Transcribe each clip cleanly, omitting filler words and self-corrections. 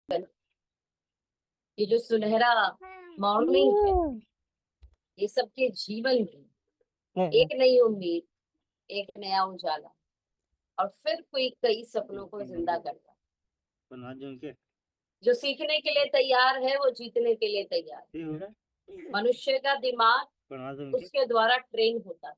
ये जो सुनहरा मॉर्निंग है, ये सबके जीवन की एक नई उम्मीद, एक नया उजाला, और फिर कोई कई सपनों को जिंदा करता है। बना दूं क्या? जो सीखने के लिए तैयार है वो जीतने के लिए तैयार है। ये हो रहा मनुष्य का दिमाग बना दूं क्या? उसके द्वारा ट्रेन होता है,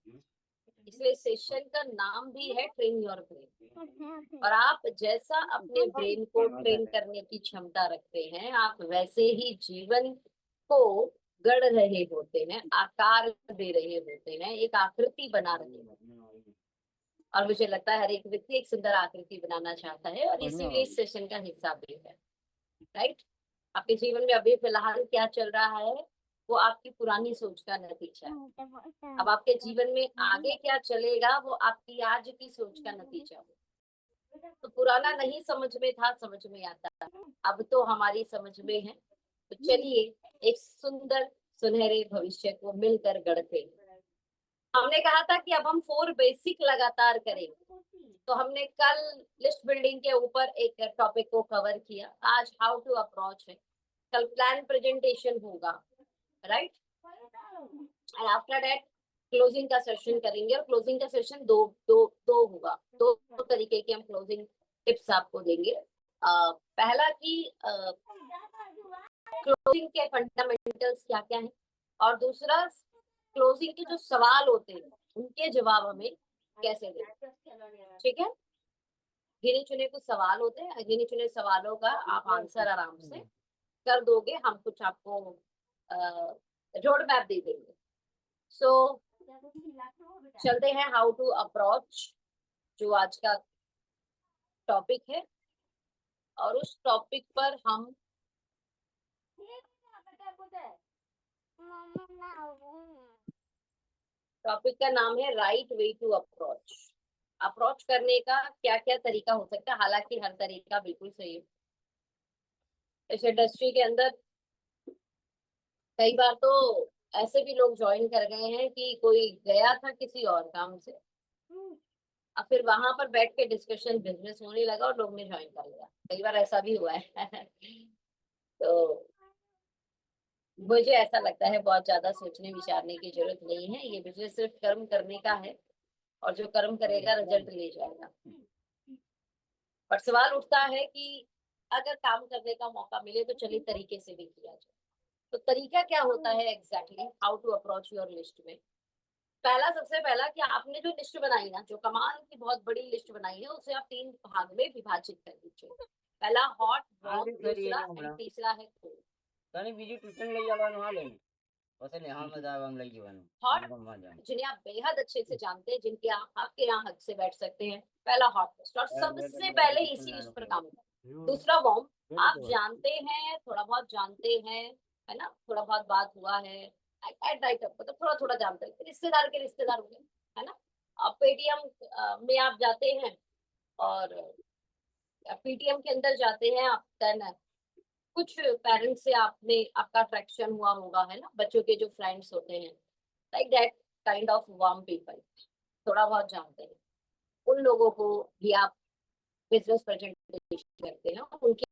इसलिए सेशन का नाम भी है ट्रेन योर ब्रेन। और आप जैसा अपने ब्रेन को ट्रेन करने की क्षमता रखते हैं, आप वैसे ही जीवन को गढ़ रहे होते हैं, आकार दे रहे होते हैं, एक आकृति बना रहे होते हैं। और मुझे लगता है हर एक व्यक्ति एक सुंदर आकृति बनाना चाहता है, और इसीलिए इस सेशन का हिस्सा भी है। राइट? आपके जीवन में अभी फिलहाल क्या चल रहा है वो आपकी पुरानी सोच का नतीजा है। अब आपके जीवन में आगे क्या चलेगा वो आपकी आज की सोच का नतीजा है। तो पुराना नहीं समझ में था, समझ में आता है, अब तो हमारी समझ में है। तो चलिए एक सुंदर सुनहरे भविष्य को मिलकर गढ़ते हैं। हमने कहा था कि अब हम 4 बेसिक लगातार करेंगे। तो हमने कल लिस्ट बिल्डिंग के ऊपर एक टॉपिक को कवर किया, आज हाउ टू अप्रोच है, कल प्लान प्रेजेंटेशन होगा, right? And after that closing का सेशन करेंगे, और क्लोजिंग का सेशन दो दो दो होगा। दो तरीके के हम क्लोजिंग टिप्स आपको देंगे। पहला कि क्लोजिंग के फंडामेंटल्स क्या क्या हैं, और दूसरा क्लोजिंग के जो सवाल होते हैं उनके जवाब हमें कैसे दें। ठीक है? गिने चुने कुछ सवाल होते हैं, गिने चुने सवालों का आप आंसर आराम से कर दोगे, हम कुछ आपको रोड मैप दे देंगे। सो चलते हैं हाउ टू अप्रोच, जो आज का टॉपिक है, और उस टॉपिक पर हम टॉपिक का नाम है right way to approach. Approach करने का क्या क्या तरीका हो सकता है, हालांकि हर तरीका बिल्कुल सही है। इस इंडस्ट्री के अंदर कई बार तो ऐसे भी लोग ज्वाइन कर गए हैं कि कोई गया था किसी और काम से, अब फिर वहां पर बैठ के डिस्कशन बिजनेस होने लगा और लोग ने ज्वाइन कर लिया। कई बार ऐसा भी हुआ है। तो मुझे ऐसा लगता है बहुत ज्यादा सोचने विचारने की जरूरत नहीं है, ये बिजनेस सिर्फ कर्म करने का है, और जो कर्म करेगा रिजल्ट ले जाएगा। पर सवाल उठता है कि अगर काम करने का मौका मिले तो चलिए तरीके से भी किया जाए। तो तरीका क्या होता है exactly how to approach your list में? पहला, सबसे पहला कि आपने जो लिस्ट बनाई ना, जो कमाल की बहुत बड़ी लिस्ट बनाई है, उसे आप 3 भाग में विभाजित कर दीजिए। पहला हॉट, वार्म, दूसरा एंड तीसरा है कोल्ड। तनी बीजी ट्यूशन ले जावानो हाले ओसे ले हां में जावा हम ले जीवानो हॉट, हम वहां जान जिन्हें आप बेहद अच्छे से जानते हैं, जिनके आपके यहाँ हक से बैठ सकते हैं, पहला हॉट लिस्ट, और सबसे पहले इसी लिस्ट पर काम करें। दूसरा वार्म, आप जानते हैं, थोड़ा बहुत जानते हैं, है ना, थोड़ा बहुत बात हुआ है, एट राइट अप, मतलब थोड़ा थोड़ा जानते हैं, रिश्तेदार के रिश्तेदार हो गए, है ना। अब पेटीएम में आप जाते हैं, और पीटीएम के अंदर जाते हैं आप, देन कुछ पेरेंट्स से आपने आपका अट्रैक्शन हुआ होगा, है ना, बच्चों के जो फ्रेंड्स होते हैं, like that kind of warm people, थोड़ा बहुत जानते हैं, उन लोगों को भी आप बिजनेस प्रेजेंटेशन करते हैं, उनकी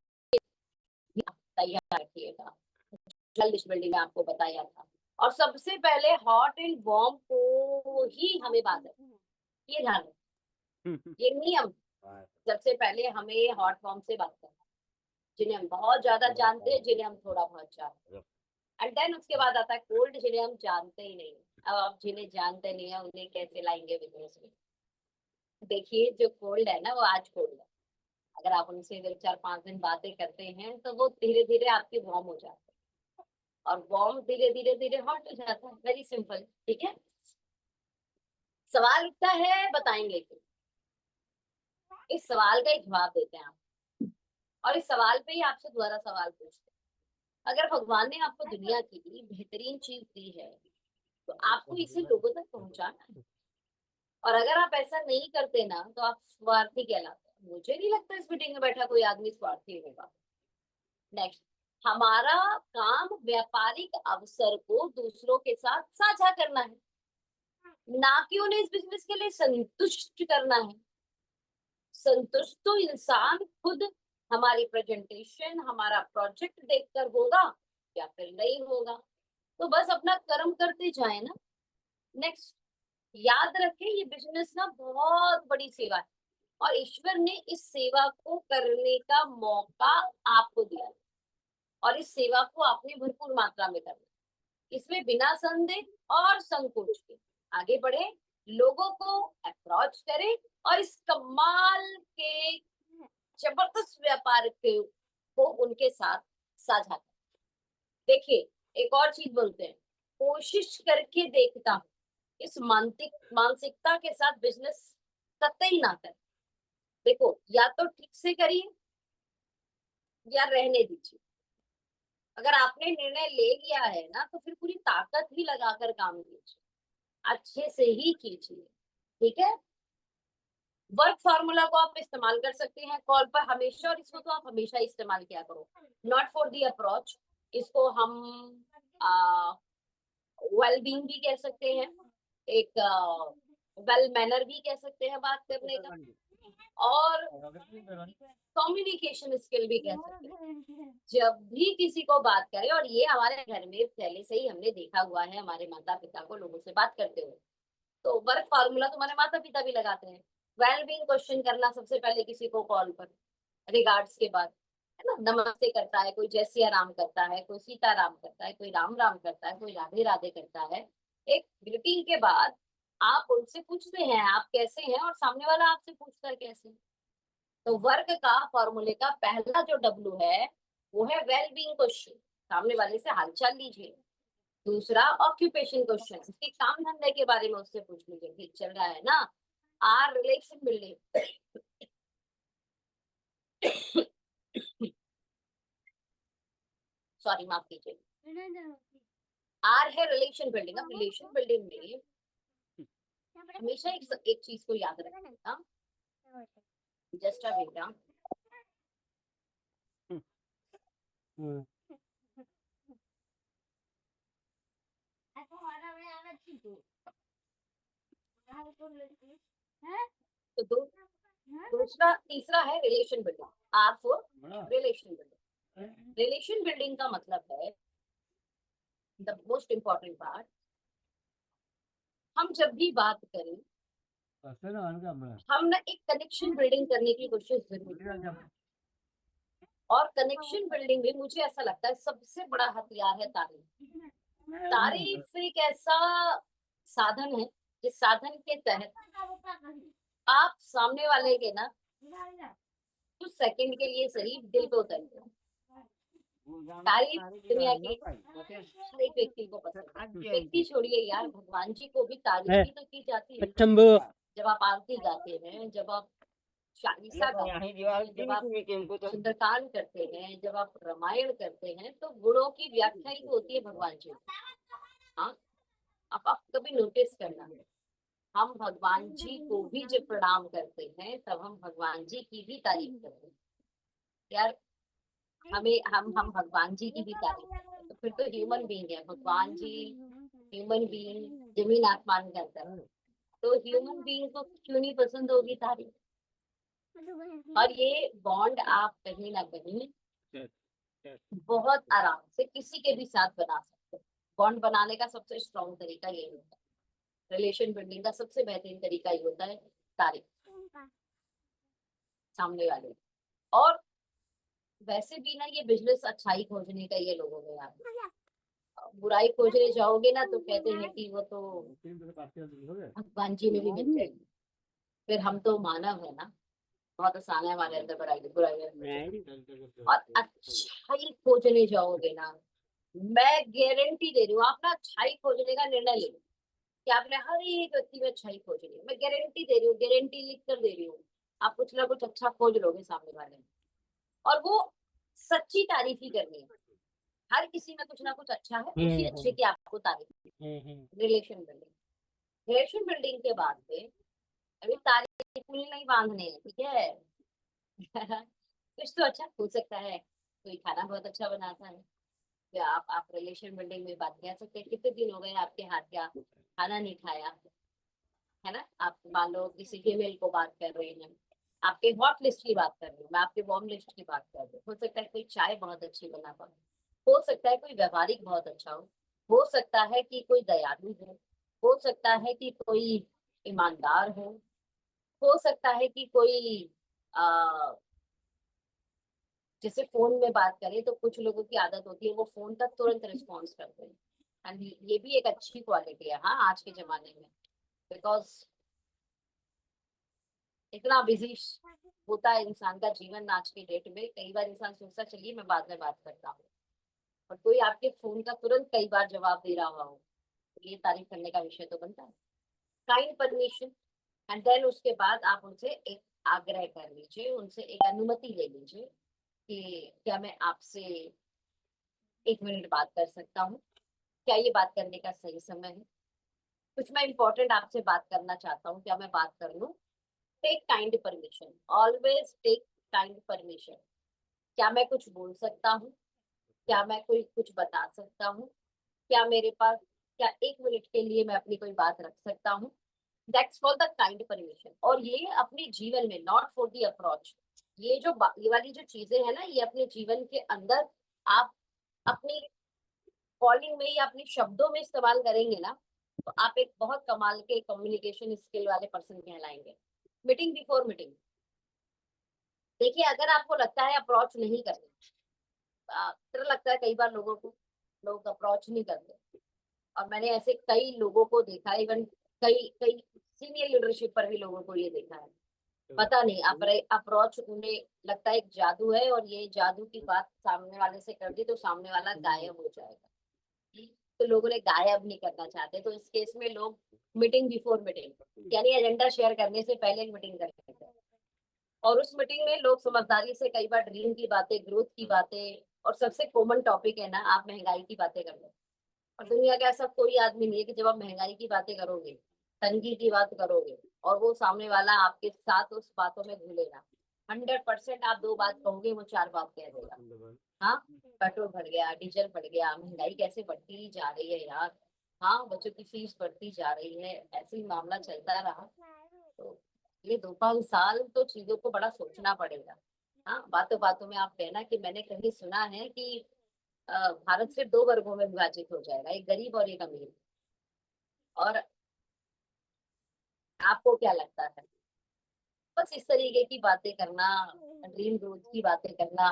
भी आप तैयार रखिएगा। लिस्ट बिल्डिंग में आपको बताया था। और सबसे पहले हॉट एंड वार्म को ही हमें बात है, ये ध्यान रखें, ये नियम। सबसे पहले हमें हॉट वार्म से बात करना, जिन्हें हम बहुत ज्यादा जानते हैं, जिन्हें हम थोड़ा बहुत जानते हैं, एंड देन उसके बाद आता है कोल्ड, जिन्हें हम जानते ही नहीं। अब आप जिन्हें जानते नहीं है उन्हें कैसे लाएंगे बिजनेस में? देखिए जो कोल्ड है ना, वो आज कोल्ड है, अगर आप उनसे 4-5 दिन बातें करते हैं तो वो धीरे धीरे आपके वार्म हो जाते हैं, और वार्म धीरे धीरे धीरे हॉट हो जाता है। वेरी सिंपल, ठीक है। सवाल उठता है, बताएंगे क्यों? इस सवाल का एक जवाब देते हैं आप, और इस सवाल पे ही आपसे दोबारा सवाल पूछते हैं। अगर भगवान ने आपको दुनिया की बेहतरीन चीज दी है, तो आपको इसे लोगों तक पहुंचाना है, और अगर आप ऐसा नहीं करते ना तो आप स्वार्थी कहलाते हैं। मुझे नहीं लगता इस मीटिंग में बैठा कोई आदमी स्वार्थी होगा। नेक्स्ट, हमारा काम व्यापारिक अवसर को दूसरों के साथ साझा करना है, ना कि उन्हें इस बिजनेस के लिए संतुष्ट करना है। संतुष्ट तो इंसान खुद हमारी प्रेजेंटेशन, हमारा प्रोजेक्ट देखकर होगा या फिर नहीं होगा। तो बस अपना कर्म करते जाए ना। नेक्स्ट, याद रखें ये बिजनेस ना बहुत बड़ी सेवा है और ईश्वर ने इस सेवा को करने का मौका आपको दिया और इस सेवा को आपने भरपूर मात्रा में करना। इसमें बिना संदेह और संकोच के आगे बढ़े, लोगों को अप्रोच करें और इस कमाल के जबरदस्त व्यापार को उनके साथ साझा करें। देखिए, एक और चीज बोलते हैं, कोशिश करके देखता हूँ। इस मानसिकता के साथ बिजनेस कतई ना करें। देखो, या तो ठीक से करिए या रहने दीजिए। अगर आपने निर्णय ले लिया है ना तो फिर पूरी ताकत ही लगाकर काम कीजिए, अच्छे से ही कीजिए। ठीक है। वर्क फार्मूला को आप इस्तेमाल कर सकते हैं कॉल पर हमेशा, और इसको तो आप हमेशा इस्तेमाल किया करो। नॉट फॉर दी अप्रोच, इसको हम वेल बीइंग भी कह सकते हैं, एक वेल मैनर भी कह सकते हैं बात करने का, और कम्युनिकेशन स्किल भी कह सकते हैं। जब भी किसी को बात करें, और ये हमारे घर में पहले से ही हमने देखा हुआ है हमारे माता पिता को लोगों से बात करते हुए, तो वर्क फार्मूला तुम्हारे माता पिता भी लगाते हैं। वेल बीइंग क्वेश्चन करना सबसे पहले किसी को कॉल पर, रिगार्ड्स के बाद, है ना, नमस्ते करता है कोई, जय सिया राम करता है कोई, सीता राम करता है कोई, राम राम करता है कोई, राधे राधे करता है। एक ग्रीटिंग के बाद आप उनसे पूछते हैं आप कैसे हैं, और सामने वाला आपसे पूछता है कैसे। तो वर्क का फॉर्मूले का पहला जो डब्ल्यू है वो है वेल बीइंग क्वेश्चन, सामने वाले से हालचाल लीजिए। दूसरा ऑक्यूपेशन क्वेश्चन, उसके काम धंधे के बारे में उससे पूछ लीजिए, ठीक चल रहा है ना। आर रिलेशन बिल्डिंग, सॉरी माफ कीजिए, आर है रिलेशन बिल्डिंग। अब रिलेशन बिल्डिंग में हमेशा एक चीज को याद रखना, जस्ट अ बेटा, तो दूसरा तीसरा है relation building, R for relation building. Relation building का मतलब है द मोस्ट इम्पोर्टेंट पार्ट, हम जब भी बात करें हम ना एक कनेक्शन बिल्डिंग करने की कोशिश जरूर करें। और कनेक्शन बिल्डिंग में मुझे ऐसा लगता है सबसे बड़ा हथियार है तारीफ। तारीफ एक ऐसा साधन है जिस साधन के तहत आप सामने वाले के ना कुछ सेकंड के लिए सही दिल पे उतरते हो। तारीफ दुनिया के हर एक व्यक्ति को पसंद है। व्यक्ति छोड़िए यार, भगवान जी को भी तारीफ ही तो की जाती है। जब आप आरती गाते हैं, जब आप चालीसा गाते हैं, जब आप सुंदरकांड करते हैं, जब आप रामायण करते हैं, तो गुणों की व्याख्या ही तो होती है भगवान जी। हाँ, अब आप कभी नोटिस करना, हम भगवान जी को भी जब प्रणाम करते हैं तब हम भगवान जी की भी तारीफ करते हैं। यार, हमें हम भगवान जी की भी तारीफ करते हैं, तो फिर तो ह्यूमन बीइंग है भगवान जी। ह्यूमन बीइंग जमीन आसमान का अंतर है, तो ह्यूमन बीइंग को क्यों नहीं पसंद होगी तारीफ। और ये बॉन्ड आप कहीं ना कहीं बहुत आराम से किसी के भी साथ बना सकते हो। बॉन्ड बनाने का सबसे स्ट्रॉन्ग तरीका यही होता है, रिलेशन बिल्डिंग का सबसे बेहतरीन तरीका ये होता है तारीफ सामने वाले। और वैसे भी ना ये बिजनेस अच्छाई खोजने का ये लोगों में यार, बुराई खोजने जाओगे ना तो कहते हैं कि वो तो भगवान जी में भी मिल जाएगी। फिर हम तो मानव है ना, बहुत आसान है हमारे अंदर बुराई। और अच्छाई खोजने जाओगे ना, मैं गारंटी दे रही हूँ, आप ना अच्छाई खोजने का निर्णय ले लो कि आपने हर एक व्यक्ति में अच्छाई खोजनी है। मैं गारंटी दे रही हूँ, गारंटी लिख कर दे रही हूँ, आप कुछ ना कुछ अच्छा खोज लोगे सामने वाले में। और वो सच्ची तारीफ ही करनी है। हर किसी में कुछ ना कुछ अच्छा है, उसी अच्छे की आपको तारीफ। रिलेशन बिल्डिंग, रिलेशन बिल्डिंग के बाद में अभी तारीफ पुल नहीं बांधने हैं, ठीक है। कुछ तो अच्छा हो सकता है, कोई खाना बहुत अच्छा बनाता है, या आप रिलेशन बिल्डिंग में बात कह सकते हैं, कितने दिन हो गए आपके हाथ का खाना नहीं खाया, है ना। आप मान लो किसी फीमेल को बात कर रहे हैं, आपके हॉट लिस्ट की बात कर रही हूँ, मैं आपके वार्म लिस्ट की बात कर रही हूँ। हो सकता है कोई चाय बहुत अच्छी बना पाए, हो सकता है कोई व्यवहारिक बहुत अच्छा हो सकता है कि कोई दयालु हो सकता है कि कोई ईमानदार हो सकता है कि कोई आ, जैसे फोन में बात करें तो कुछ लोगों की आदत होती है वो फोन का तुरंत रिस्पॉन्स करते हैं, एंड ये भी एक अच्छी क्वालिटी है हाँ आज के जमाने में, बिकॉज इतना बिजी होता है इंसान का जीवन आज के डेट में, कई बार इंसान सोचता चलिए मैं बाद में बात करता हूँ, और कोई आपके फोन का तुरंत कई बार जवाब दे रहा हो तो ये तारीफ करने का विषय तो बनता है। काइंड परमिशन, एंड देन उसके बाद आप उनसे एक आग्रह कर लीजिए, उनसे एक अनुमति ले लीजिए कि क्या मैं आपसे 1 मिनट बात कर सकता हूँ, क्या ये बात करने का सही समय है, कुछ मैं इंपॉर्टेंट आपसे बात करना चाहता हूँ, क्या मैं बात कर लूँ। Take kind permission, always take kind permission. क्या मैं कुछ बोल सकता हूँ, क्या मैं कोई कुछ बता सकता हूँ, क्या मेरे पास, क्या 1 मिनट के लिए मैं अपनी कोई बात रख सकता हूँ। That's for the kind permission, और ये अपने जीवन में, नॉट फॉर द अप्रोच, ये वाली जो चीजें हैं ना, ये अपने जीवन के अंदर आप अपनी कॉलिंग में या अपने शब्दों में इस्तेमाल करेंगे ना, तो आप एक बहुत कमाल के कम्युनिकेशन स्किल वाले पर्सन कहलाएंगे। मीटिंग बिफोर मीटिंग, देखिए अगर आपको लगता है अप्रोच नहीं करना, तरह लगता है कई बार लोगों को, लोग अप्रोच नहीं करते, और मैंने ऐसे कई लोगों को देखा है, इवन कई कई सीनियर लीडरशिप पर भी लोगों को ये देखा है, पता नहीं अप्रोच उन्हें लगता है एक जादू है, और ये जादू की बात सामने वाले से कर दी तो सामने वाला गायब हो जाएगा, तो लोगों ने गायब नहीं करना चाहते, तो इस केस में लोग मीटिंग बिफोर मीटिंग, यानी एजेंडा शेयर करने से पहले एक मीटिंग कर लेते हैं, और उस मीटिंग में लोग समझदारी से कई बार ड्रीम की बातें, ग्रोथ की बातें, और सबसे कॉमन टॉपिक है ना, आप महंगाई की बातें कर लो, और दुनिया का ऐसा कोई आदमी नहीं है कि जब आप महंगाई की बातें करोगे, तंगी की बात करोगे, और वो सामने वाला आपके साथ उस बातों में घुलेगा। 100% आप 2 बात कहोगे, वो 4 बात कह देगा। हाँ, पेट्रोल बढ़ गया, डीजल बढ़ गया, महंगाई कैसे बढ़ती ही जा रही है यार, हाँ बच्चों की फीस बढ़ती जा रही है, ऐसे ही मामला चलता रहा तो ये 2-5 साल तो चीजों को बड़ा सोचना पड़ेगा। हाँ, बातों बातों में आप कहना कि मैंने कहीं सुना है कि भारत सिर्फ 2 वर्गों में विभाजित हो जाएगा, एक गरीब और एक अमीर, और आपको क्या लगता है? बस इस तरीके की बातें करना, ड्रीम ग्रोथ की बातें करना,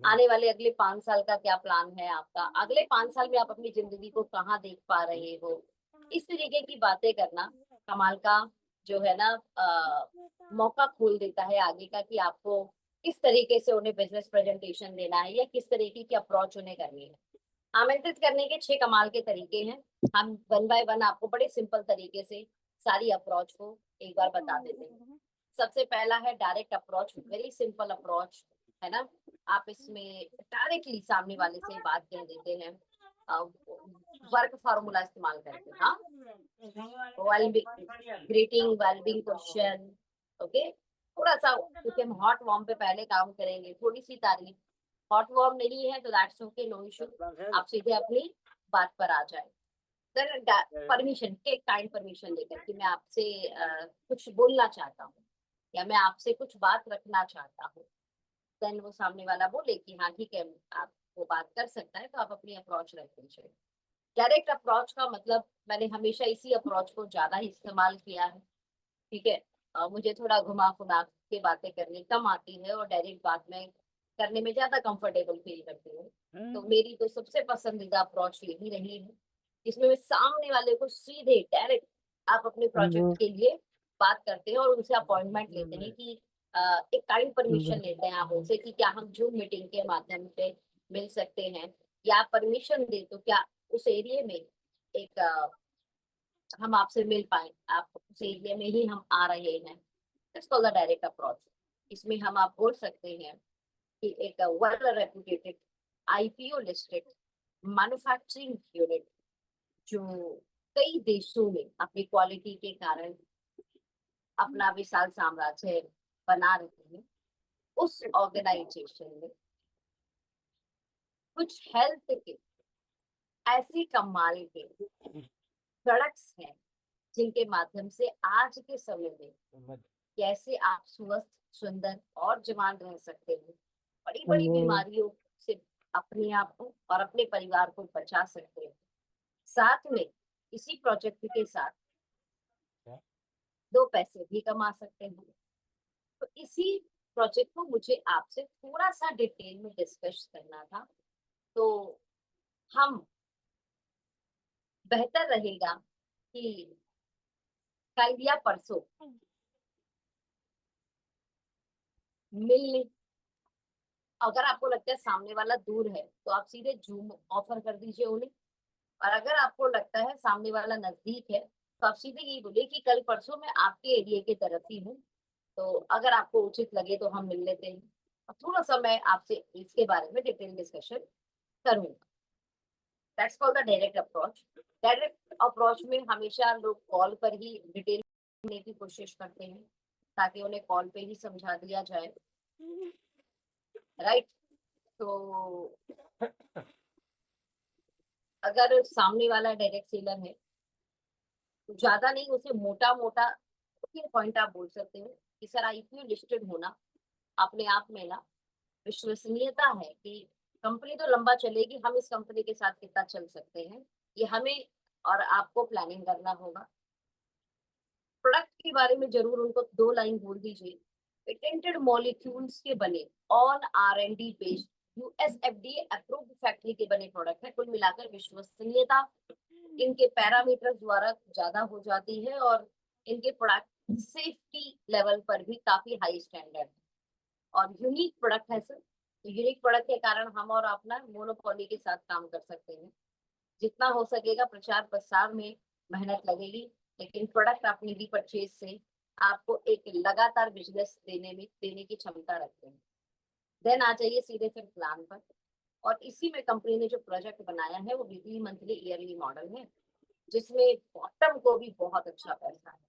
आने वाले अगले 5 साल का क्या प्लान है आपका, अगले 5 साल में आप अपनी जिंदगी को कहाँ देख पा रहे हो, इस तरीके की बातें करना कमाल का जो है ना, मौका खोल देता है आगे का कि आपको किस तरीके से उन्हें बिजनेस प्रेजेंटेशन देना है, या किस तरीके की अप्रोच उन्हें करनी है। आमंत्रित करने के 6 कमाल के तरीके हैं, हम वन बाय वन आपको बड़े सिंपल तरीके से सारी अप्रोच को एक बार बता देते हैं। सबसे पहला है direct approach, very simple approach, है ना। आप इसमें डायरेक्टली सामने वाले से बात कह देते हैं, वर्क फार्मूला इस्तेमाल करके, हाँ, ग्रीटिंग, वेलबिंग क्वेश्चन, ओके, थोड़ा सा, क्योंकि हम हॉट वार्म पे पहले काम करेंगे, थोड़ी सी तारीफ, हॉट वार्म नहीं है तो दैट्स ओके, नो इशू, आप सीधे अपनी बात पर आ जाए। परमिशन के काइंड परमिशन लेकर कि मैं आपसे कुछ बोलना चाहता हूँ, या मैं आपसे कुछ बात रखना चाहता हूँ, देन वो सामने वाला बोले कि हाँ ठीक है, आप वो बात कर सकता है, तो आप अपनी अप्रोच रख दीजिए। डायरेक्ट अप्रोच का मतलब, मैंने हमेशा इसी अप्रोच को ज्यादा ही इस्तेमाल किया है, ठीक है। मुझे थोड़ा घुमा फिरा के बातें करनी कम आती है, और डायरेक्ट बात में करने में ज्यादा कंफर्टेबल फील करती हूँ, तो मेरी तो सबसे पसंदीदा अप्रोच यही रही है, जिसमें मैं सामने वाले को सीधे डायरेक्ट, आप अपने प्रोजेक्ट के लिए बात करते हैं और उनसे अपॉइंटमेंट लेते हैं कि एक काइंड परमिशन लेते हैं आप उनसे कि क्या हम जूम मीटिंग के माध्यम से मिल सकते हैं, या परमिशन दे तो क्या उस एरिया में एक हम आपसे मिल पाए, आप उस एरिया में ही हम आ रहे हैं। It's called the direct approach. इसमें हम आप बोल सकते हैं कि एक well reputed IPO listed manufacturing unit, जो कई देशों में अपनी क्वालिटी के कारण अपना विशाल साम्राज्य बना रही है, उस ऑर्गेनाइजेशन में कुछ हेल्थ के ऐसे कमाल के प्रोडक्ट्स हैं, जिनके माध्यम से आज के समय में कैसे आप स्वस्थ सुंदर और जवान रह सकते हैं, बड़ी बड़ी बीमारियों से अपने आप को और अपने परिवार को बचा सकते हैं। साथ में इसी प्रोजेक्ट के साथ 2 पैसे भी कमा सकते हैं। तो इसी प्रोजेक्ट को मुझे आपसे थोड़ा सा डिटेल में डिस्कस करना था। तो हम बेहतर रहेगा कि कल या परसों मिल लें। अगर आपको लगता है सामने वाला दूर है तो आप सीधे जूम ऑफर कर दीजिए उन्हें, और अगर आपको लगता है सामने वाला नजदीक है तो आप सीधे यही बोलिए कि कल परसों मैं आपके एरिया की तरफ ही हूँ, तो अगर आपको उचित लगे तो हम मिल लेते हैं और थोड़ा सा मैं आपसे इसके बारे में डिटेल डिस्कशन करूंगा। That's called the direct approach. Direct approach में हमेशा लोग कॉल पर ही डिटेल लेने की कोशिश करते हैं ताकि उन्हें कॉल पे ही समझा दिया जाए, राइट। तो अगर सामने वाला डायरेक्ट सेलर है तो ज्यादा नहीं, उसे मोटा मोटा पॉइंट आप बोल सकते हो कि सर आईपीओ लिस्टेड होना अपने आप में ना विश्वसनीयता है कि कंपनी तो लंबा चलेगी, हम इस कंपनी के साथ कितना चल सकते हैं, ये हमें और आपको प्लानिंग करना होगा। प्रोडक्ट के बारे में जरूर उनको 2 लाइन बोल दीजिए। पेटेंटेड मॉलिक्यूल्स के बने on R&D based USFDA approved factory के बने प्रोडक्ट है। कुल मिलाकर विश्वसनीयता इनके पैरामीटर्स द्वारा ज्यादा हो जाती है और इनके प्रोडक्ट सेफ्टी लेवल पर भी काफी हाई स्टैंडर्ड और यूनिक प्रोडक्ट है सर। तो यूनिक प्रोडक्ट के कारण हम और अपना मोनोपोली के साथ काम कर सकते हैं। जितना हो सकेगा प्रचार प्रसार में मेहनत लगेगी, लेकिन प्रोडक्ट अपनी रीपरचेज से आपको एक लगातार बिजनेस देने की क्षमता रखते हैं। देन आ जाइए सीधे फिर प्लान पर, और इसी में कंपनी ने जो प्रोजेक्ट बनाया है वो वीकली मंथली ईयरली मॉडल है, जिसमें बॉटम को भी बहुत अच्छा पैसा है।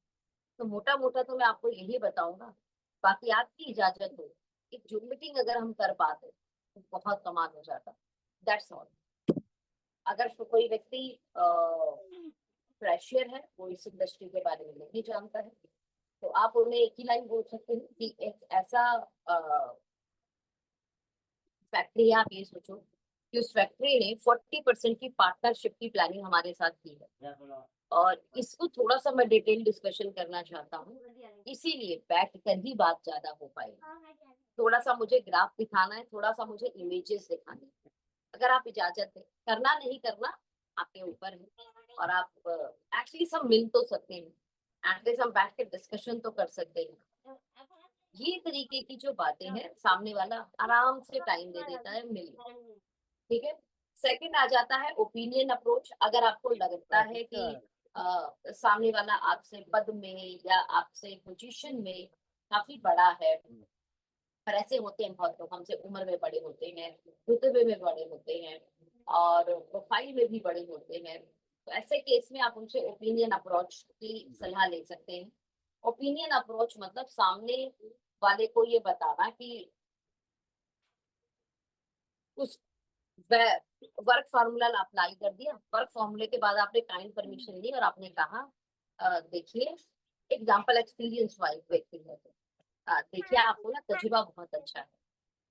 तो मोटा मोटा तो मैं आपको यही बताऊंगा, बाकी आपकी इजाजत हो एक जूम मीटिंग अगर हम कर पाते तो बहुत कमाल हो जाता। That's all. अगर कोई व्यक्ति फ्रेशियर है, वो इस इंडस्ट्री के बारे में नहीं जानता है, तो आप उन्हें एक ही लाइन बोल सकते हैं कि एक ऐसा फैक्ट्री है, आप ये सोचो कि उस फैक्ट्री ने 40% की पार्टनरशिप की प्लानिंग हमारे साथ की है, और इसको थोड़ा सा मैं डिटेल डिस्कशन करना चाहता हूँ, इसीलिए बैठ कर ही बात ज्यादा हो पाएगी। थोड़ा सा मुझे ग्राफ दिखाना है, थोड़ा सा मुझे इमेजेस दिखाने हैं। अगर आप इजाजत है, करना नहीं करना आपके ऊपर है, और आप एक्चुअली सब मिल तो सकते हैं, एटलीस्ट हम बैठ के डिस्कशन तो कर सकते हैं। ये तरीके की जो बातें हैं सामने वाला आराम से टाइम दे देता है, मिल, ठीक है। सेकंड आ जाता है ओपिनियन अप्रोच। अगर आपको लगता है कि सामने वाला आपसे पद में या आपसे पोजीशन में काफी बड़ा है, पर ऐसे होते हैं बहुत लोग, हमसे उम्र में बड़े होते हैं, रुतबे में बड़े होते हैं और प्रोफाइल में भी बड़े होते हैं, तो ऐसे केस में आप उनसे ओपिनियन अप्रोच की सलाह ले सकते हैं। ओपिनियन अप्रोच मतलब सामने वाले को ये बताना कि उस वर्क फॉर्मूला अप्लाई कर दिया, वर्क फॉर्मूले के बाद आपने काइंड परमिशन ली और आपने कहा देखिए एग्जाम्पल एक्सपीरियंस वाइज व्यक्ति है, देखिए आपको ना तजुर्बा बहुत अच्छा है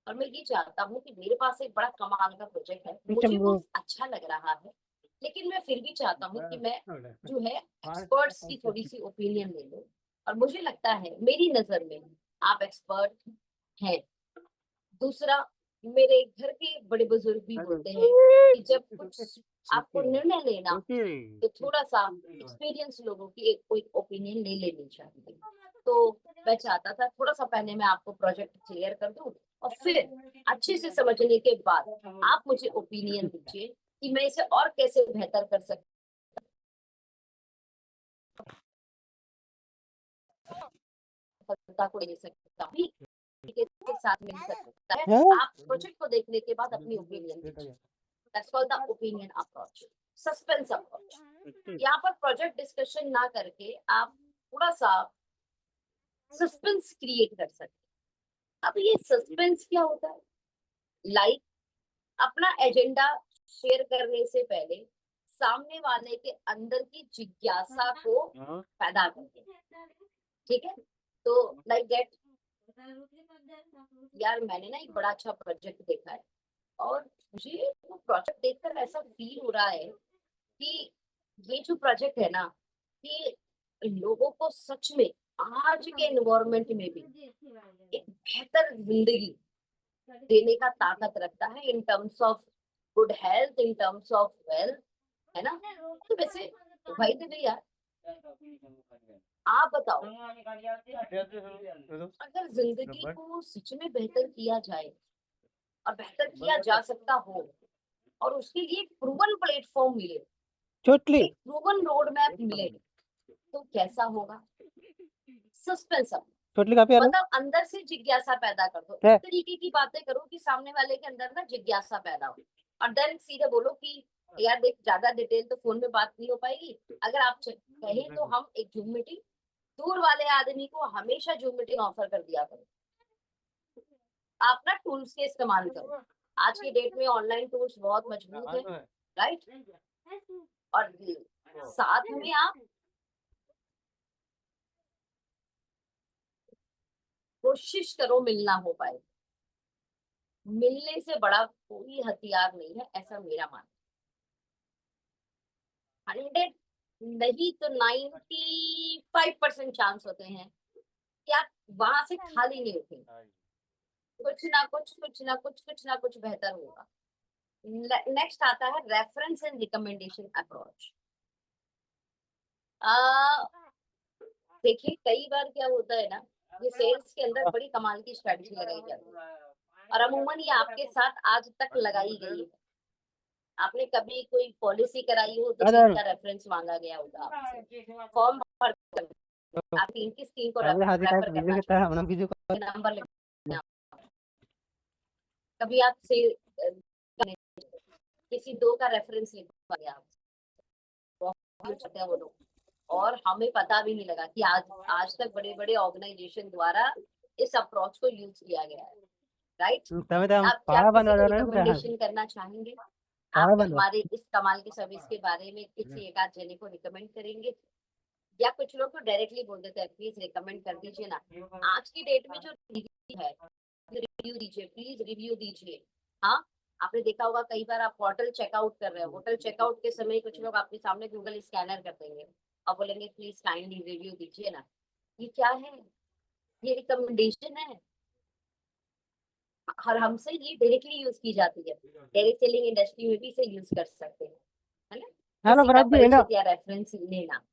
और मैं ये चाहता हूँ कि मेरे पास एक बड़ा कमाल का प्रोजेक्ट है, मुझे वो अच्छा लग रहा है, लेकिन मैं फिर भी चाहता हूँ कि मैं जो है एक्सपर्ट्स की थोड़ी सी ओपिनियन ले लूं, और मुझे लगता है मेरी नजर में आप एक्सपर्ट हैं। दूसरा, मेरे घर के बड़े बुजुर्ग भी बोलते हैं कि जब कुछ आपको निर्णय लेना तो थोड़ा सा एक्सपीरियंस लोगों की एक कोई ओपिनियन ले लेनी चाहिए। तो मैं चाहता था थोड़ा सा पहले मैं आपको प्रोजेक्ट क्लियर कर दूं और फिर अच्छे से समझने के बाद आप मुझे ओपिनियन दीजिए कि मैं इसे और कैसे बेहतर कर सकता को ले सकता हूं, के साथ मिल सकता है। आप प्रोजेक्ट को देखने के बाद अपनी ओपिनियन दीजिए। That's called the opinion approach, suspense approach. यहाँ पर प्रोजेक्ट डिस्कशन ना करके आप थोड़ा सा सस्पेंस क्रिएट कर सकते हैं। अब ये सस्पेंस क्या होता है? लाइक अपना एजेंडा शेयर करने से पहले सामने वाले के अंदर की जिज्ञासा को पैदा करते हैं, ठीक है। तो लाइक दैट यार मैंने ना एक बड़ा अच्छा प्रोजेक्ट देखा है, और मुझे वो प्रोजेक्ट देखकर ऐसा फील हो रहा है कि ये जो प्रोजेक्ट है ना, ये लोगों को सच में आज के एनवायरनमेंट में भी एक बेहतर जिंदगी देने का ताकत रखता है, in terms of good health, in terms of wealth, है ना। तो वैसे भाई तो भैया, आप बताओ, अगर जिंदगी को सच में बेहतर किया जाए और बेहतर किया जा सकता हो, और उसके लिए एक प्रूवन प्लेटफॉर्म मिले, चोटली एक प्रूवन रोड मैप मिले, तो कैसा होगा। सस्पेंस अब, चोटली काफी आलो मतलब अंदर से जिज्ञासा पैदा कर दो, है। इस तरीके की बातें करो कि सामने वाले के अंदर ना जिज्ञासा पैदा हो, और देन सीधे बोलो कि यार देख, ज्यादा डिटेल तो फोन में बात नहीं हो पाएगी, अगर आप कहें तो हम एक जूम मीटिंग, दूर वाले आदमी को हमेशा जूम मीटिंग ऑफर कर दिया करो। आप ना टूल्स के इस्तेमाल करो, आज की डेट में ऑनलाइन टूल्स बहुत मजबूत है, राइट। और साथ में आप कोशिश करो मिलना हो पाए, मिलने से बड़ा कोई हथियार नहीं है, ऐसा मेरा मानना। 100 नहीं तो 95% चांस होते हैं कि आप वहां से खाली नहीं उठे, कुछ ना कुछ, कुछ ना कुछ, कुछ ना कुछ बेहतर होगा। नेक्स्ट आता है रेफरेंस एंड रिकमेंडेशन अप्रोच। देखिए कई बार क्या होता है ना, ये सेल्स के अंदर बड़ी कमाल की स्ट्रेटजी लगाई जाती है, और अमूमन ये आपके साथ आज तक लगाई गई है। आपने कभी कोई पॉलिसी कराई हो तो अदर टीम का रेफरेंस मांगा गया होगा आपसे, फॉर्म भर कर आप टीम किस टीम को अबे हाथी का रेफर वीडियो करना कितना है चाहते अपना वीडियो हैं, नंबर लिखना। कभी आप से किसी दो का रेफरेंस लिखवा गया आपसे, वो लोग, और हमें पता भी नहीं लगा कि आज आज तक बड़े बड़े ऑर्गेनाइजेशन द्वारा इस अप्रोच को यूज किया गया है, राइट। तब तो हम आप क्या पहाड़ किसी बनवा को रहे हैं क्या रिकमेंडेशन करना चाहेंगे, पहाड़ आप बनवा हमारे इस कमाल की सर्विस के बारे में किसी एक आध जने को रिकमेंड करेंगे, या कुछ लोग तो डायरेक्टली बोल देते हैं प्लीज रिकमेंड कर दीजिए ना। आज की डेट में जो रिव्यू है, रिव्यू दीजिए, प्लीज रिव्यू दीजिए। हाँ, आपने देखा होगा कई बार आप होटल चेकआउट कर रहे हो, होटल चेकआउट के समय कुछ लोग आपके सामने गूगल स्कैनर कर देंगे और बोलेंगे प्लीज काइंडली रिव्यू दीजिए ना। ये क्या है, ये रिकमेंडेशन है, और हमसे ये डायरेक्टली यूज की जाती है, डायरेक्ट सेलिंग इंडस्ट्री में भी इसे यूज कर सकते हैं, है ना। हेलो किसी का भरत जी हेलो परिचित या रेफरेंस लेना,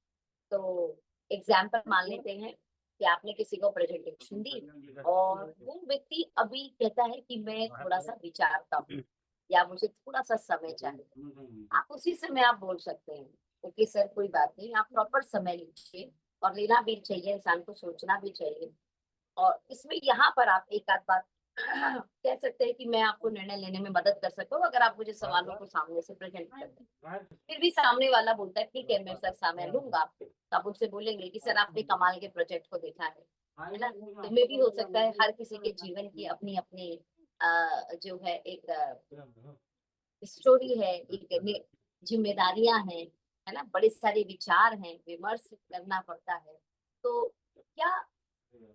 तो एग्जाम्पल मान लेते हैं कि आपने किसी को प्रेजेंटेशन दी और वो व्यक्ति अभी कहता है कि मैं थोड़ा सा विचारता हूँ, या मुझे थोड़ा सा समय चाहिए, आप उसी समय आप बोल सकते हैं ओके सर कोई बात नहीं, आप प्रॉपर समय लीजिए, और लेना भी चाहिए, इंसान को सोचना भी चाहिए। और इसमें यहाँ पर आप एक आध बात कह सकते हैं कि मैं आपको निर्णय लेने में मदद कर सकता हूँ अगर आप मुझे सवालों को सामने से प्रेजेंट करते हैं। फिर भी सामने वाला बोलता है ठीक है मैं सर समय लूंगा, तो आप उनसे बोलेंगे कि सर आपने कमाल के प्रोजेक्ट को देखा है ना। तो में भी हो सकता है हर किसी के जीवन की अपनी अपनी जो है एक स्टोरी है, एक जिम्मेदारियां हैं, है ना, बड़े सारे विचार हैं, विमर्श करना पड़ता है। तो क्या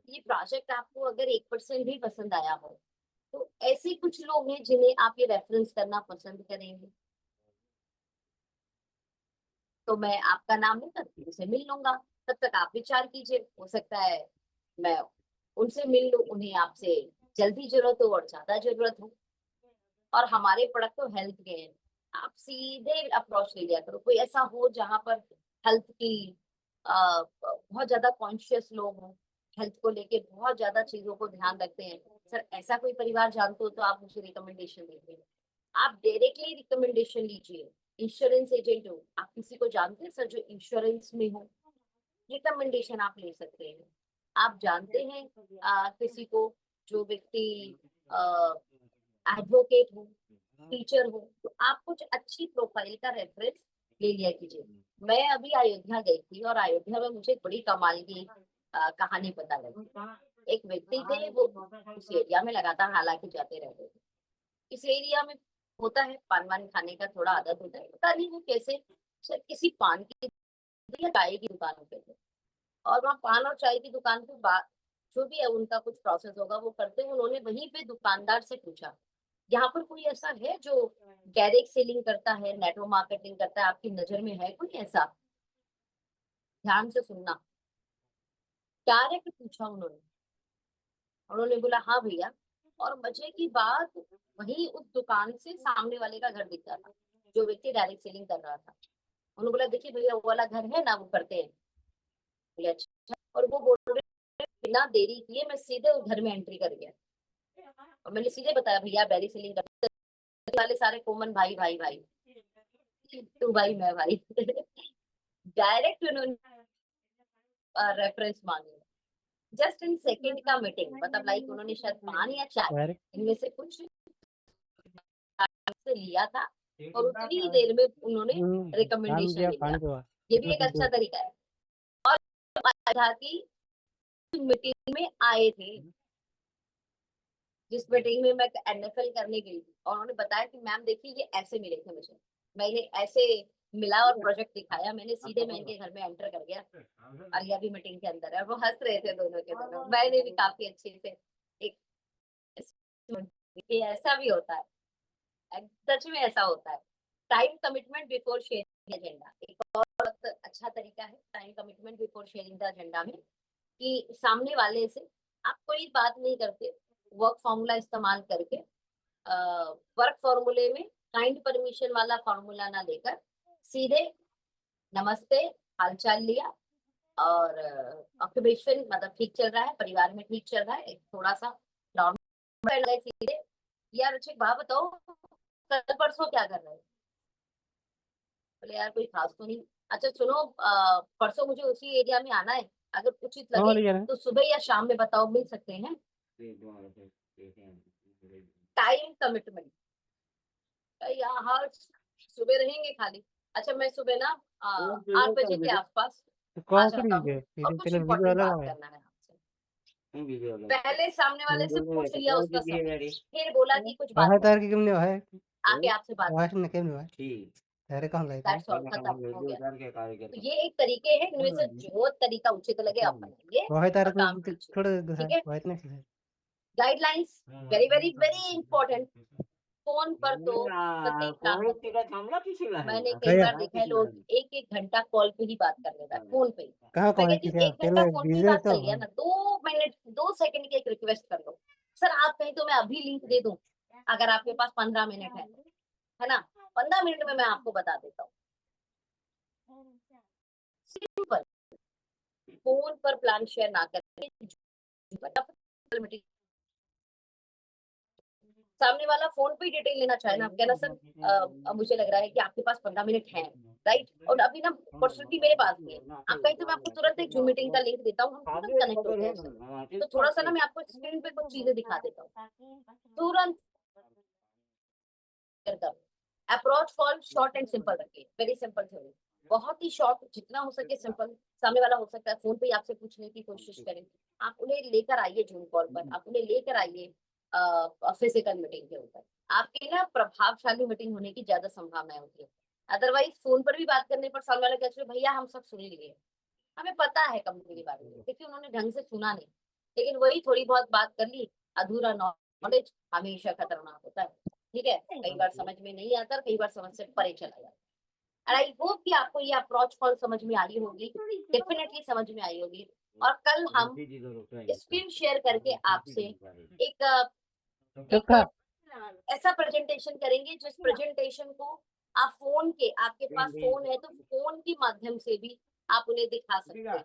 ये प्रोजेक्ट आपको अगर 1% भी पसंद आया हो, तो ऐसे कुछ लोग हैं जिन्हें आप ये रेफरेंस करना पसंद करेंगे, तो मैं आपका नाम लेकर उनसे मिल लूंगा। तब तक आप विचार कीजिए, हो सकता है मैं उनसे मिल लूं, उन्हें आपसे जल्दी जरूरत हो और ज्यादा जरूरत हो। और हमारे प्रोडक्ट तो हेल्थ के हैं, आप सीधे अप्रोच ले लिया करो। कोई ऐसा हो जहां पर हेल्थ की बहुत ज्यादा कॉन्शियस लोग हों, हेल्थ को लेके बहुत ज्यादा चीजों को ध्यान रखते हैं, सर ऐसा कोई परिवार जानते हो तो आप मुझे रिकमेंडेशन दीजिए। आप डायरेक्टली रिकमेंडेशन लीजिए। इंश्योरेंस एजेंट हो, आप किसी को जानते हैं सर जो इंश्योरेंस में हो, रिकमेंडेशन आप ले सकते हैं। आप जानते हैं किसी को जो व्यक्ति एडवोकेट हो, टीचर हो, तो आप कुछ अच्छी प्रोफाइल का रेफरेंस ले लिया कीजिए। मैं अभी अयोध्या गई थी और अयोध्या में मुझे एक बड़ी कमाल की कहानी पता लगी। एक व्यक्ति थे, वो उस एरिया में लगातार हालांकि जाते रहते थे। इस एरिया में होता है पान वान खाने का थोड़ा आदत होता है, पता नहीं वो कैसे शायद किसी पान की या चाय की दुकान पे थे, और वहाँ पान और चाय की दुकान पे जो भी है उनका कुछ प्रोसेस होगा वो करते हैं। उन्होंने वहीं पे दुकानदार से पूछा, यहाँ पर कोई ऐसा है जो डायरेक्ट सेलिंग करता है, नेटवर्क मार्केटिंग करता है, आपकी नजर में है कोई ऐसा? ध्यान से सुनना, डायरेक्ट पूछा उन्होंने। उन्होंने बोला हाँ भैया। और मजे की बात, वही उस दुकान से सामने वाले का घर दिखता था, जो व्यक्ति डायरेक्ट सेलिंग कर रहा था। उन्होंने बोला देखिए भैया वो वाला घर है ना, वो करते हैं। बोले अच्छा। और वो बोल रहे बिना देरी किए मैं सीधे उस घर में एंट्री कर गया। और मैंने सीधे बताया भैया डायरेक्ट सेलिंग करते वाले सारे कॉमन भाई भाई भाई, तू भाई मैं भाई। डायरेक्ट उन्होंने रेफरेंस मांगे। जस्ट इन सेकंड का मीटिंग, मतलब लाइक उन्होंने शायद पान या चाय अरे इनमें से कुछ से लिया था, और उतनी ही देर में उन्होंने पानी रिकमेंडेशन दिया, ले लिया। पानी दो ये भी एक अच्छा तरीका है। और था कि मीटिंग में आए थे, जिस मीटिंग में मैं एनएफएल करने गई थी, और उन्होंने बताया कि मैम देखिए ये ऐसे मिले थे मुझे, मैंने ऐसे मिला और प्रोजेक्ट दिखाया, मैंने सीधे मैं इनके घर में एंटर कर गया। अलिया भी मीटिंग के अंदर है, वो हंस रहे थे दोनों के दोनों। मैंने भी काफी अच्छे से एक, ये ऐसा भी होता है, सच में ऐसा होता है। Time commitment before sharing agenda एक और अच्छा तरीका है, time commitment before sharing the agenda में, कि सामने वाले से आप कोई बात नहीं करते, वर्क फॉर्मूला इस्तेमाल करके, वर्क फॉर्मूले में काइंड परमिशन वाला फॉर्मूला ना देकर सीधे नमस्ते, हालचाल लिया, और ऑक्यूपेशन मतलब ठीक चल रहा है, परिवार में ठीक चल रहा है, थोड़ा सा नॉर्मल गए सीधे। यार अच्छी बात बताओ, कल परसों क्या कर रहे हो? बोले यार कोई खास तो नहीं। अच्छा सुनो, परसों मुझे उसी एरिया में आना है, अगर उचित कहाँ लगे ले जा रहे हैं? तो सुबह या शाम में बताओ, मिल सकते हैं? टाइम कमिटमेंट यार, सुबह रहेंगे खाली। अच्छा मैं सुबह ना 8 बजे के आसपास तो आ कहाँ के जाता लिए हूँ, और है? कुछ चलो वीडियो इम्पोर्टेंट अलग बात है। करना है आपसे। पहले सामने वाले से पूछ लिया उसका समय, फिर बोला कि कुछ बात वहाँ तार करनी की केम है है, आके आपसे बात वाट करनी ने केम है ठीक तारे कहाँ लाए थे? दैट्स ऑल, खत्म हो गया। के कार्य तो करता ये एक तरीके हैं, इनमें से जो तरीका उचित लगे अपनाइए वहाँ तार और को काम कीजिए। थोड़ा ठीक है, वाइट नहीं है। Guidelines very very very important. Phone पर तो सटीक काम मत करो। थांबला किसीला है मैंने कई कहीं बार देखा है लोग एक एक घंटा कॉल पे ही बात कर लेता है, फोन पे ही। कहाँ मैं कॉल कहती हूँ किया 1 घंटा पहले फोन पे ही बिजी बात तो कर लिया ना, 2 मिनट 2 सेकंड की एक रिक्वेस्ट कर लो। सर आप कहीं तो मैं अभी लिंक दे दूं, अगर आपके पास 15 मिनट है ना, 15 मिनट में मैं आपको बता देता हूँ। सिंपल, फोन पर प्लान शेयर ना करके सामने वाला फोन पे डिटेल लेना चाहे ना, आप कहना सर मुझे लग रहा है कि आपके पास 15 मिनट है, राइट, और अभी ना अपॉर्चुनिटी मेरे पास भी है, आप कहीं तो मैं आपको तुरंत एक जूम मीटिंग का लिंक देता हूँ, हम तुरंत कनेक्ट होते हैं सर। तो थोड़ा सा ना मैं आपको स्क्रीन पे कुछ चीजें दिखा देता हूँ, तुरंत approach call short and simple रखिए, वेरी सिंपल थ्योरी, बहुत ही शॉर्ट, जितना हो सके सिंपल। सामने वाला हो सकता है फोन पे ही आपसे पूछने की कोशिश करें, आप उन्हें लेकर आइए जूम कॉल पर, आप उन्हें लेकर आइए फिजिकल मीटिंग के ऊपर, आपकी ना प्रभावशाली मीटिंग होने की ज्यादा संभावनाएं होती है। अदरवाइज फोन पर भी बात करने पर सामने वाला कहते भैया हम सब सुन लिए, हमें पता है कंपनी के बारे में, लेकिन उन्होंने ढंग से सुना नहीं, लेकिन वही थोड़ी बहुत बात कर ली, अधूरा नॉलेज हमेशा खतरनाक होता है। ठीक है, कई बार समझ में नहीं आता, कई बार समझ से परे चला जाता है। आई होप कि आपको ये अप्रोच कॉल समझ में आई होगी, डेफिनेटली समझ में आई होगी। और कल हम स्क्रीन शेयर करके आपसे एक एक चुका ऐसा प्रेजेंटेशन करेंगे जिस प्रेजेंटेशन को आप फोन के, आपके पास फोन है तो फोन के माध्यम से भी आप उन्हें दिखा सकते हैं।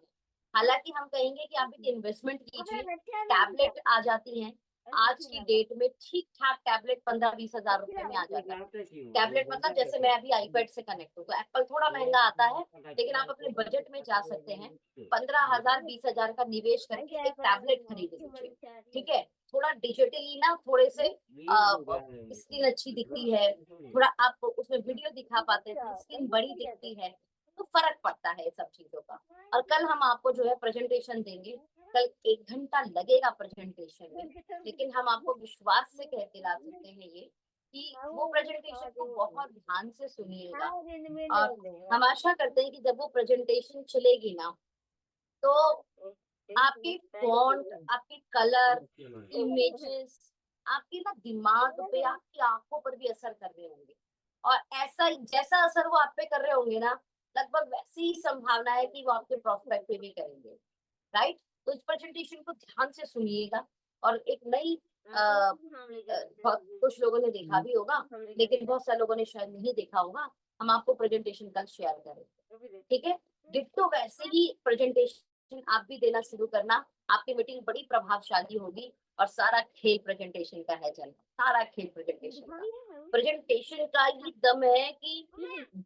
हालांकि हम कहेंगे कि आप एक इन्वेस्टमेंट कीजिए, टैबलेट आ जाती हैं आज की डेट में, ठीक ठाक टैबलेट 15-20 हजार रुपए में आ जाता है। टैबलेट मतलब जैसे मैं अभी आईपैड से कनेक्ट हूँ, तो एप्पल थोड़ा महंगा आता है, लेकिन आप अपने बजट में जा सकते हैं। 15,000-20 हजार का निवेश करके एक टैबलेट खरीद लीजिए। ठीक है, थोड़ा डिजिटली ना, थोड़े से स्क्रीन अच्छी दिखती है, थोड़ा आप उसमें वीडियो दिखा पाते हैं, स्क्रीन बड़ी दिखती है, तो फर्क पड़ता है सब चीजों का। और कल हम आपको जो है प्रेजेंटेशन देंगे, कल 1 घंटा लगेगा प्रेजेंटेशन में, लेकिन हम आपको विश्वास से कह के ला सकते हैं ये कि वो प्रेजेंटेशन को बहुत ध्यान से सुनिएगा। और हम आशा करते हैं कि जब वो प्रेजेंटेशन चलेगी ना, तो आपकी फॉन्ट, आपकी कलर, इमेजेस आपके ना दिमाग पे, आपकी आंखों पर भी असर कर रहे होंगे। और ऐसा जैसा असर वो आप पे कर रहे होंगे ना, लगभग वैसी ही संभावना है कि वो आपके प्रोस्पेक्ट पे भी करेंगे। राइट? तो इस प्रेजेंटेशन को ध्यान से सुनिएगा। और एक नई बहुत कुछ लोगों ने देखा भी होगा, लेकिन बहुत सारे लोगों ने शायद नहीं देखा होगा। हम आपको प्रेजेंटेशन कल शेयर करेंगे, ठीक है? डिट्टो वैसे ही प्रेजेंटेशन आप भी देना शुरू करना। आपकी मीटिंग बड़ी प्रभावशाली होगी। और सारा खेल प्रेजेंटेशन का है चल, सारा खेल प्रेजेंटेशन का। प्रेजेंटेशन का ही दम है कि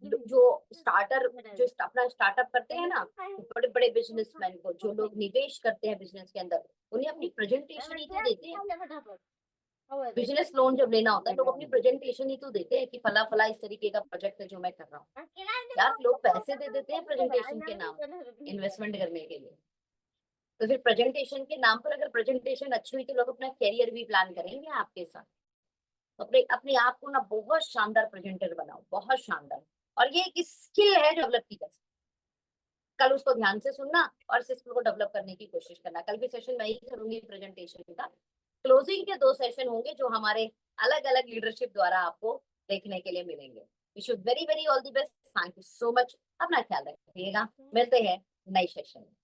जो स्टार्टर जो अपना स्टार्टअप करते हैं ना, बड़े बड़े बिजनेसमैन को, जो लोग निवेश करते हैं बिजनेस के अंदर, उन्हें अपनी प्रेजेंटेशन ही तो देते हैं। बिजनेस लोन जब लेना होता है, लोग अपनी प्रेजेंटेशन ही तो देते हैं कि फला फला इस तरीके का प्रोजेक्ट है जो मैं कर रहा हूँ। यार, लोग पैसे दे देते हैं प्रेजेंटेशन के नाम, इन्वेस्टमेंट करने के लिए। तो फिर प्रेजेंटेशन के नाम पर अगर प्रेजेंटेशन अच्छी हुई, तो लोग अपना करियर भी प्लान करेंगे आपके साथ। तो अपने अपने आप को ना बहुत शानदार प्रेजेंटर बनाओ, बहुत शानदार। और ये एक स्किल है, डेवलप की जा सकती है। कल उसको ध्यान से सुनना और इस स्किल को डेवलप करने की कोशिश करना। कल भी सेशन मैं ही करूंगी प्रेजेंटेशन का। क्लोजिंग के 2 सेशन होंगे जो हमारे अलग अलग लीडरशिप द्वारा आपको देखने के लिए मिलेंगे। Wish you very very all the best. Thank you so much. अपना ख्याल रखिएगा। मिलते हैं नए सेशन में।